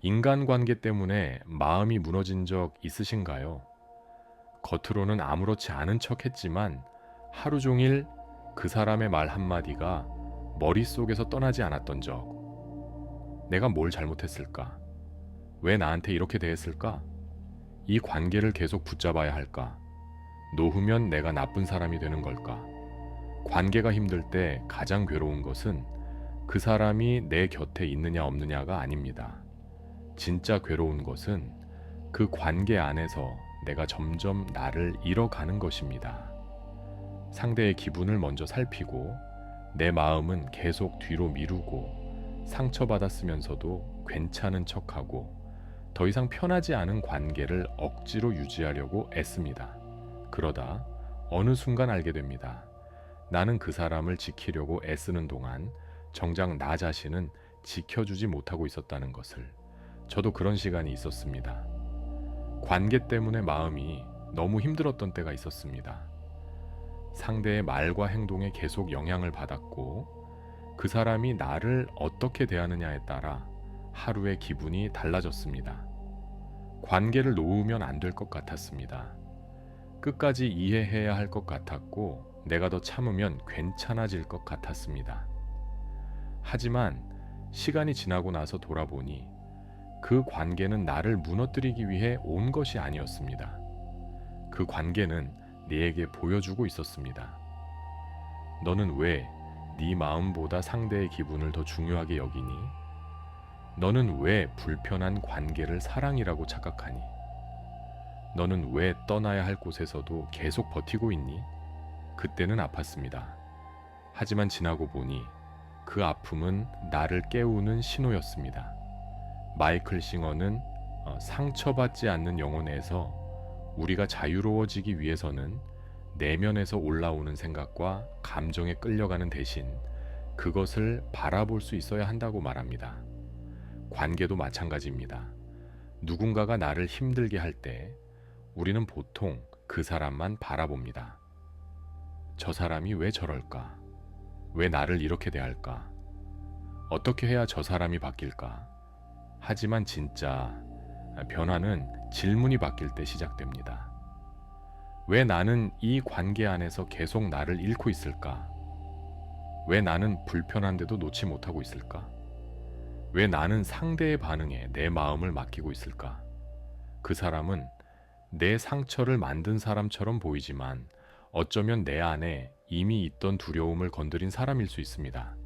인간관계 때문에 마음이 무너진 적 있으신가요? 겉으로는 아무렇지 않은 척 했지만 하루 종일 그 사람의 말 한마디가 머릿속에서 떠나지 않았던 적. 내가 뭘 잘못했을까? 왜 나한테 이렇게 대했을까? 이 관계를 계속 붙잡아야 할까? 놓으면 내가 나쁜 사람이 되는 걸까? 관계가 힘들 때 가장 괴로운 것은 그 사람이 내 곁에 있느냐 없느냐가 아닙니다. 진짜 괴로운 것은 그 관계 안에서 내가 점점 나를 잃어가는 것입니다. 상대의 기분을 먼저 살피고 내 마음은 계속 뒤로 미루고 상처받았으면서도 괜찮은 척하고 더 이상 편하지 않은 관계를 억지로 유지하려고 애씁니다. 그러다 어느 순간 알게 됩니다. 나는 그 사람을 지키려고 애쓰는 동안 정작 나 자신은 지켜주지 못하고 있었다는 것을. 저도 그런 시간이 있었습니다. 관계 때문에 마음이 너무 힘들었던 때가 있었습니다. 상대의 말과 행동에 계속 영향을 받았고 그 사람이 나를 어떻게 대하느냐에 따라 하루의 기분이 달라졌습니다. 관계를 놓으면 안 될 것 같았습니다. 끝까지 이해해야 할 것 같았고 내가 더 참으면 괜찮아질 것 같았습니다. 하지만 시간이 지나고 나서 돌아보니 그 관계는 나를 무너뜨리기 위해 온 것이 아니었습니다. 그 관계는 내게 보여주고 있었습니다. 너는 왜 네 마음보다 상대의 기분을 더 중요하게 여기니? 너는 왜 불편한 관계를 사랑이라고 착각하니? 너는 왜 떠나야 할 곳에서도 계속 버티고 있니? 그때는 아팠습니다. 하지만 지나고 보니 그 아픔은 나를 깨우는 신호였습니다. 마이클 싱어는 상처받지 않는 영혼에서 우리가 자유로워지기 위해서는 내면에서 올라오는 생각과 감정에 끌려가는 대신 그것을 바라볼 수 있어야 한다고 말합니다. 관계도 마찬가지입니다. 누군가가 나를 힘들게 할 때 우리는 보통 그 사람만 바라봅니다. 저 사람이 왜 저럴까? 왜 나를 이렇게 대할까? 어떻게 해야 저 사람이 바뀔까? 하지만 진짜 변화는 질문이 바뀔 때 시작됩니다. 왜 나는 이 관계 안에서 계속 나를 잃고 있을까? 왜 나는 불편한데도 놓지 못하고 있을까? 왜 나는 상대의 반응에 내 마음을 맡기고 있을까? 그 사람은 내 상처를 만든 사람처럼 보이지만 어쩌면 내 안에 이미 있던 두려움을 건드린 사람일 수 있습니다.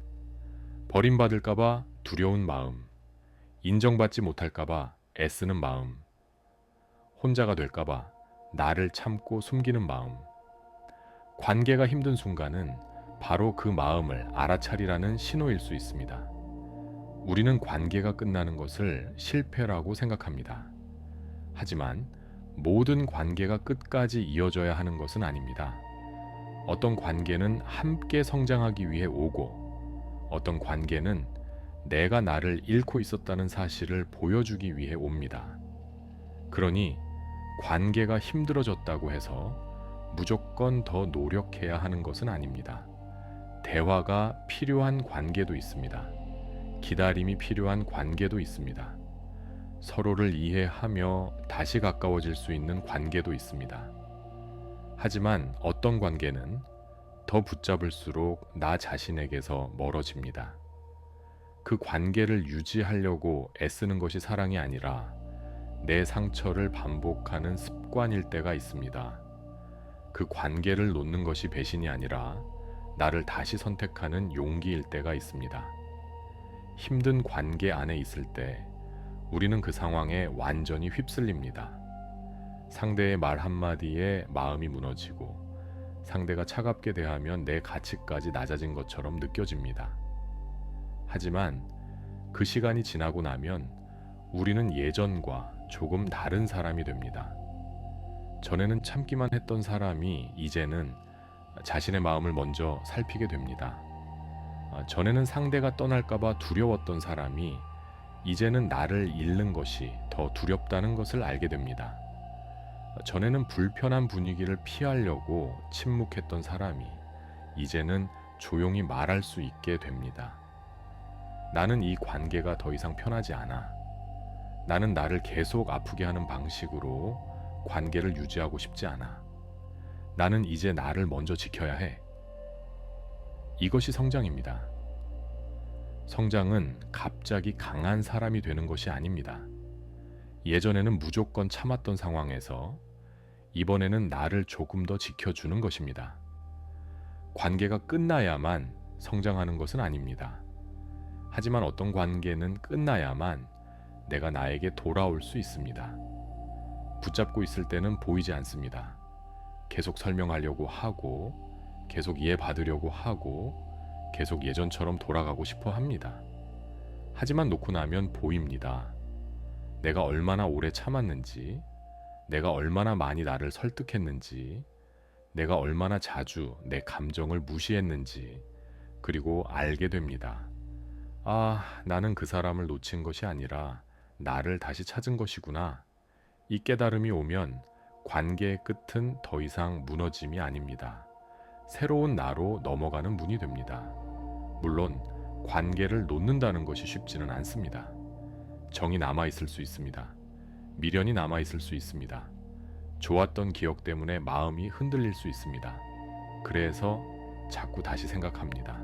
버림받을까봐 두려운 마음, 인정받지 못할까봐 애쓰는 마음, 혼자가 될까봐 나를 참고 숨기는 마음. 관계가 힘든 순간은 바로 그 마음을 알아차리라는 신호일 수 있습니다. 우리는 관계가 끝나는 것을 실패라고 생각합니다. 하지만 모든 관계가 끝까지 이어져야 하는 것은 아닙니다. 어떤 관계는 함께 성장하기 위해 오고 어떤 관계는 내가 나를 잃고 있었다는 사실을 보여주기 위해 옵니다. 그러니 관계가 힘들어졌다고 해서 무조건 더 노력해야 하는 것은 아닙니다. 대화가 필요한 관계도 있습니다. 기다림이 필요한 관계도 있습니다. 서로를 이해하며 다시 가까워질 수 있는 관계도 있습니다. 하지만 어떤 관계는 더 붙잡을수록 나 자신에게서 멀어집니다. 그 관계를 유지하려고 애쓰는 것이 사랑이 아니라 내 상처를 반복하는 습관일 때가 있습니다. 그 관계를 놓는 것이 배신이 아니라 나를 다시 선택하는 용기일 때가 있습니다. 힘든 관계 안에 있을 때 우리는 그 상황에 완전히 휩쓸립니다. 상대의 말 한마디에 마음이 무너지고 상대가 차갑게 대하면 내 가치까지 낮아진 것처럼 느껴집니다. 하지만 그 시간이 지나고 나면 우리는 예전과 조금 다른 사람이 됩니다. 전에는 참기만 했던 사람이 이제는 자신의 마음을 먼저 살피게 됩니다. 전에는 상대가 떠날까봐 두려웠던 사람이 이제는 나를 잃는 것이 더 두렵다는 것을 알게 됩니다. 전에는 불편한 분위기를 피하려고 침묵했던 사람이 이제는 조용히 말할 수 있게 됩니다. 나는 이 관계가 더 이상 편하지 않아. 나는 나를 계속 아프게 하는 방식으로 관계를 유지하고 싶지 않아. 나는 이제 나를 먼저 지켜야 해. 이것이 성장입니다. 성장은 갑자기 강한 사람이 되는 것이 아닙니다. 예전에는 무조건 참았던 상황에서 이번에는 나를 조금 더 지켜주는 것입니다. 관계가 끝나야만 성장하는 것은 아닙니다. 하지만 어떤 관계는 끝나야만 내가 나에게 돌아올 수 있습니다. 붙잡고 있을 때는 보이지 않습니다. 계속 설명하려고 하고, 계속 이해받으려고 하고, 계속 예전처럼 돌아가고 싶어 합니다. 하지만 놓고 나면 보입니다. 내가 얼마나 오래 참았는지, 내가 얼마나 많이 나를 설득했는지, 내가 얼마나 자주 내 감정을 무시했는지, 그리고 알게 됩니다. 아, 나는 그 사람을 놓친 것이 아니라 나를 다시 찾은 것이구나. 이 깨달음이 오면 관계의 끝은 더 이상 무너짐이 아닙니다. 새로운 나로 넘어가는 문이 됩니다. 물론 관계를 놓는다는 것이 쉽지는 않습니다. 정이 남아있을 수 있습니다. 미련이 남아있을 수 있습니다. 좋았던 기억 때문에 마음이 흔들릴 수 있습니다. 그래서 자꾸 다시 생각합니다.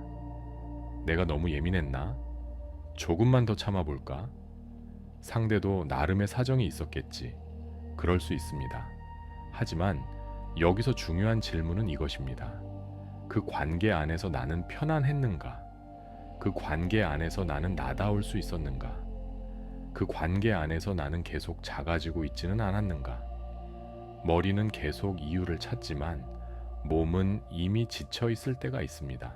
내가 너무 예민했나? 조금만 더 참아볼까? 상대도 나름의 사정이 있었겠지. 그럴 수 있습니다. 하지만 여기서 중요한 질문은 이것입니다. 그 관계 안에서 나는 편안했는가? 그 관계 안에서 나는 나다울 수 있었는가? 그 관계 안에서 나는 계속 작아지고 있지는 않았는가? 머리는 계속 이유를 찾지만 몸은 이미 지쳐 있을 때가 있습니다.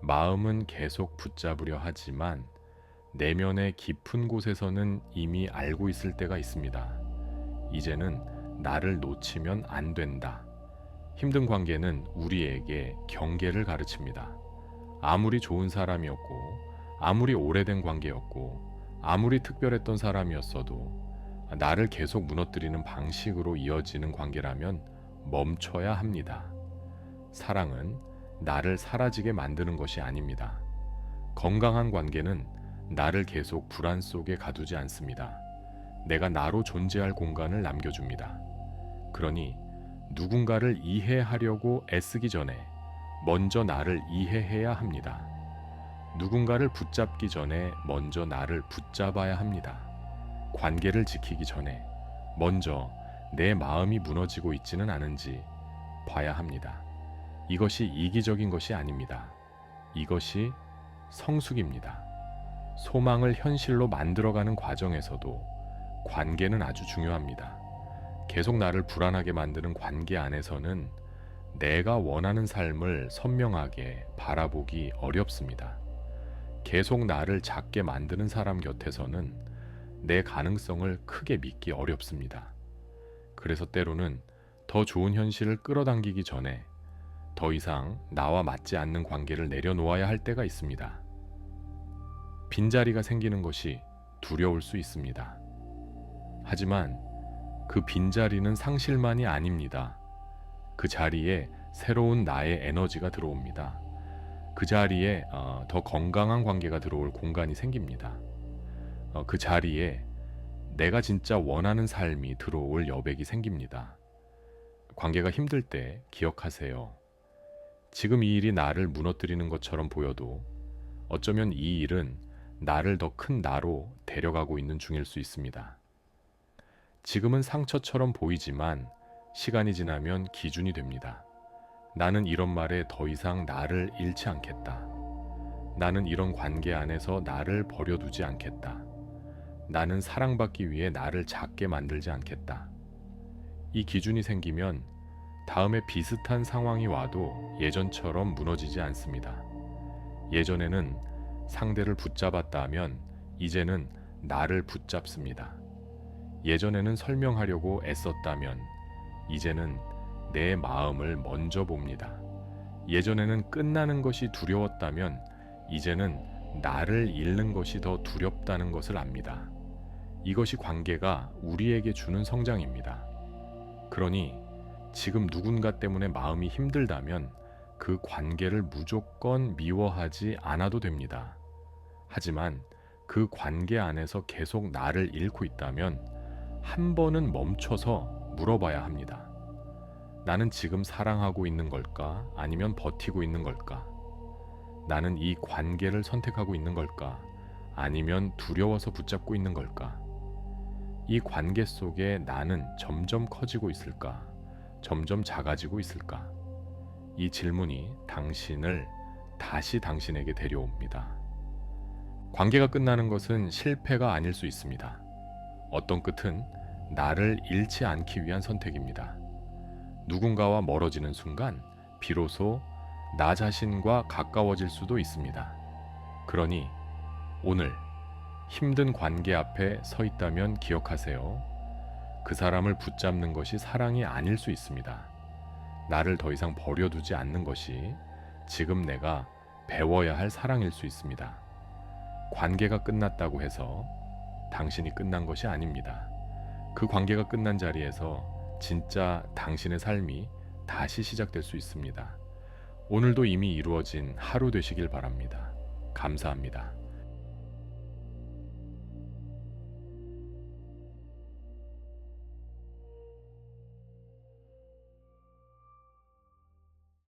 마음은 계속 붙잡으려 하지만 내면의 깊은 곳에서는 이미 알고 있을 때가 있습니다. 이제는 나를 놓치면 안 된다. 힘든 관계는 우리에게 경계를 가르칩니다. 아무리 좋은 사람이었고, 아무리 오래된 관계였고, 아무리 특별했던 사람이었어도 나를 계속 무너뜨리는 방식으로 이어지는 관계라면 멈춰야 합니다. 사랑은 나를 사라지게 만드는 것이 아닙니다. 건강한 관계는 나를 계속 불안 속에 가두지 않습니다. 내가 나로 존재할 공간을 남겨줍니다. 그러니 누군가를 이해하려고 애쓰기 전에 먼저 나를 이해해야 합니다. 누군가를 붙잡기 전에 먼저 나를 붙잡아야 합니다. 관계를 지키기 전에 먼저 내 마음이 무너지고 있지는 않은지 봐야 합니다. 이것이 이기적인 것이 아닙니다. 이것이 성숙입니다. 소망을 현실로 만들어가는 과정에서도 관계는 아주 중요합니다. 계속 나를 불안하게 만드는 관계 안에서는 내가 원하는 삶을 선명하게 바라보기 어렵습니다. 계속 나를 작게 만드는 사람 곁에서는 내 가능성을 크게 믿기 어렵습니다. 그래서 때로는 더 좋은 현실을 끌어당기기 전에 더 이상 나와 맞지 않는 관계를 내려놓아야 할 때가 있습니다. 빈자리가 생기는 것이 두려울 수 있습니다. 하지만 그 빈자리는 상실만이 아닙니다. 그 자리에 새로운 나의 에너지가 들어옵니다. 그 자리에 더 건강한 관계가 들어올 공간이 생깁니다. 그 자리에 내가 진짜 원하는 삶이 들어올 여백이 생깁니다. 관계가 힘들 때 기억하세요. 지금 이 일이 나를 무너뜨리는 것처럼 보여도 어쩌면 이 일은 나를 더 큰 나로 데려가고 있는 중일 수 있습니다. 지금은 상처처럼 보이지만 시간이 지나면 기준이 됩니다. 나는 이런 말에 더 이상 나를 잃지 않겠다. 나는 이런 관계 안에서 나를 버려두지 않겠다. 나는 사랑받기 위해 나를 작게 만들지 않겠다. 이 기준이 생기면 다음에 비슷한 상황이 와도 예전처럼 무너지지 않습니다. 예전에는 상대를 붙잡았다면 이제는 나를 붙잡습니다. 예전에는 설명하려고 애썼다면 이제는 내 마음을 먼저 봅니다. 예전에는 끝나는 것이 두려웠다면 이제는 나를 잃는 것이 더 두렵다는 것을 압니다. 이것이 관계가 우리에게 주는 성장입니다. 그러니 지금 누군가 때문에 마음이 힘들다면 그 관계를 무조건 미워하지 않아도 됩니다. 하지만 그 그 관계 안에서 계속 나를 잃고 있다면 한 번은 멈춰서 물어봐야 합니다. 나는 지금 사랑하고 있는 걸까? 아니면 버티고 있는 걸까? 나는 이 관계를 선택하고 있는 걸까? 아니면 두려워서 붙잡고 있는 걸까? 이 관계 속에 나는 점점 커지고 있을까? 점점 작아지고 있을까? 이 질문이 당신을 다시 당신에게 데려옵니다. 관계가 끝나는 것은 실패가 아닐 수 있습니다. 어떤 끝은 나를 잃지 않기 위한 선택입니다. 누군가와 멀어지는 순간 비로소 나 자신과 가까워질 수도 있습니다. 그러니 오늘 힘든 관계 앞에 서 있다면 기억하세요. 그 사람을 붙잡는 것이 사랑이 아닐 수 있습니다. 나를 더 이상 버려두지 않는 것이 지금 내가 배워야 할 사랑일 수 있습니다. 관계가 끝났다고 해서 당신이 끝난 것이 아닙니다. 그 관계가 끝난 자리에서 진짜 당신의 삶이 다시 시작될 수 있습니다. 오늘도 이미 이루어진 하루 되시길 바랍니다. 감사합니다.